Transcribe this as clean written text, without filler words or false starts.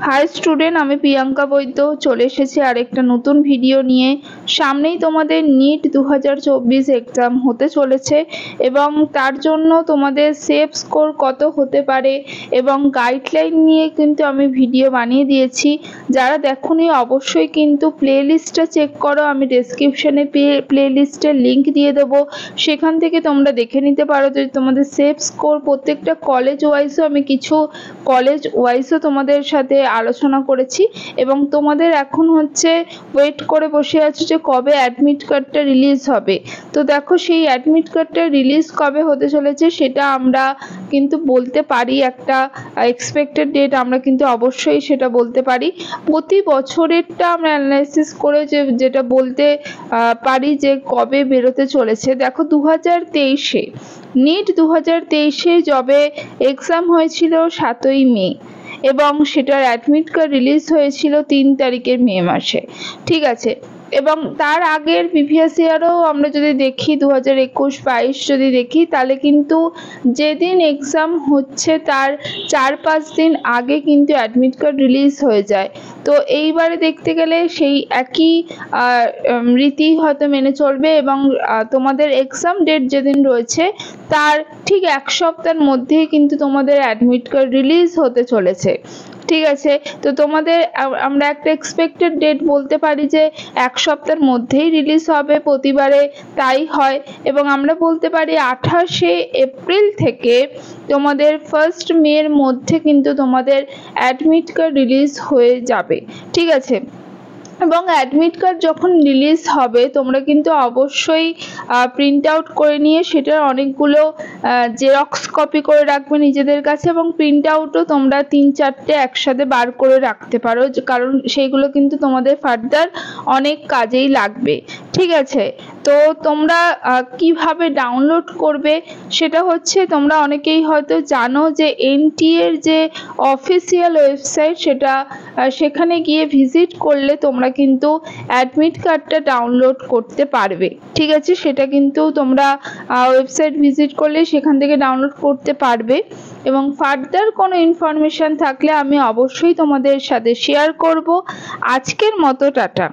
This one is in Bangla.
হাই স্টুডেন্ট, আমি প্রিয়াঙ্কা বৈদ্য চলে এসেছি আরেকটা নতুন ভিডিও নিয়ে। সামনেই তোমাদের নিট 2024 এক্সাম হতে চলেছে এবং তার জন্য তোমাদের সেফ স্কোর কত হতে পারে এবং গাইডলাইন নিয়ে কিন্তু আমি ভিডিও বানিয়ে দিয়েছি। যারা দেখোনি অবশ্যই কিন্তু প্লেলিস্টটা চেক করো, আমি ডেসক্রিপশনে প্লেলিস্টের লিঙ্ক দিয়ে দেবো, সেখান থেকে তোমরা দেখে নিতে পারো যে তোমাদের সেফ স্কোর প্রত্যেকটা কলেজ ওয়াইজও আমি কিছু কলেজ ওয়াইজও তোমাদের সাথে আলোচনা করেছি এবং তোমাদের এখন হচ্ছে ওয়েট করে বসে আছো যে কবে অ্যাডমিট কার্ডটা রিলিজ হবে। তো দেখো, সেই অ্যাডমিট কার্ডটা রিলিজ কবে হতে চলেছে সেটা আমরা কিন্তু বলতে পারি, একটা এক্সপেক্টেড ডেট আমরা কিন্তু অবশ্যই সেটা বলতে পারি। প্রতি বছরেরটা আমরা অ্যানালাইসিস করে যেটা বলতে পারি যে কবে বেরোতে চলেছে। দেখো, 2023-এ নিট 2023-এ যবে এক্সাম হয়েছিল 7ই মে এবং সেটার অ্যাডমিট কার্ড রিলিজ হয়েছিল 3 তারিখের মে মাসে, ঠিক আছে। এবং তার আগের প্রিভিয়াস ইয়ারও আমরা যদি দেখি 2021-22 যদি দেখি, তাহলে কিন্তু যেদিন এক্সাম হচ্ছে তার 4-5 দিন আগে কিন্তু অ্যাডমিট কার্ড রিলিজ হয়ে যায়। তো এইবারে দেখতে গেলে সেই একই রীতি হয়তো মেনে চলবে এবং তোমাদের এক্সাম ডেট যেদিন রয়েছে তার ঠিক 1 সপ্তাহের মধ্যেই কিন্তু তোমাদের অ্যাডমিট কার্ড রিলিজ হতে চলেছে, ঠিক আছে। তো তোমাদের আমরা একটা এক্সপেক্টেড ডেট বলতে পারি যে 1 সপ্তাহের মধ্যেই রিলিজ হবে, প্রতিবারে তাই হয়। এবং আমরা বলতে পারি 28শে এপ্রিল থেকে তোমাদের 1 মের মধ্যে কিন্তু তোমাদের অ্যাডমিট কার্ড রিলিজ হয়ে যাবে, ঠিক আছে। এবং অ্যাডমিট কার্ড যখন রিলিজ হবে তোমরা কিন্তু অবশ্যই প্রিন্ট আউট করে নিয়ে সেটার অনেকগুলো জেরক্স কপি করে রাখবে নিজেদের কাছে এবং প্রিন্ট আউটও তোমরা 3-4টে একসাথে বার করে রাখতে পারো, কারণ সেইগুলো কিন্তু তোমাদের ফার্দার অনেক কাজেই লাগবে, ঠিক আছে। তো তোমরা কিভাবে ডাউনলোড করবে সেটা হচ্ছে, তোমরা অনেকেই হয়তো জানো যে এনটিএ এর যে অফিসিয়াল ওয়েবসাইট সেখানে গিয়ে ভিজিট করলে তোমরা কিন্তু অ্যাডমিট কার্ডটা ডাউনলোড করতে পারবে, ঠিক আছে। সেটা কিন্তু তোমরা ওয়েবসাইট ভিজিট করলে সেখান থেকে ডাউনলোড করতে পারবে এবং ফার্দার কোনো ইনফরমেশন থাকলে আমি অবশ্যই তোমাদের সাথে শেয়ার করব। আজকের মতো টাটা।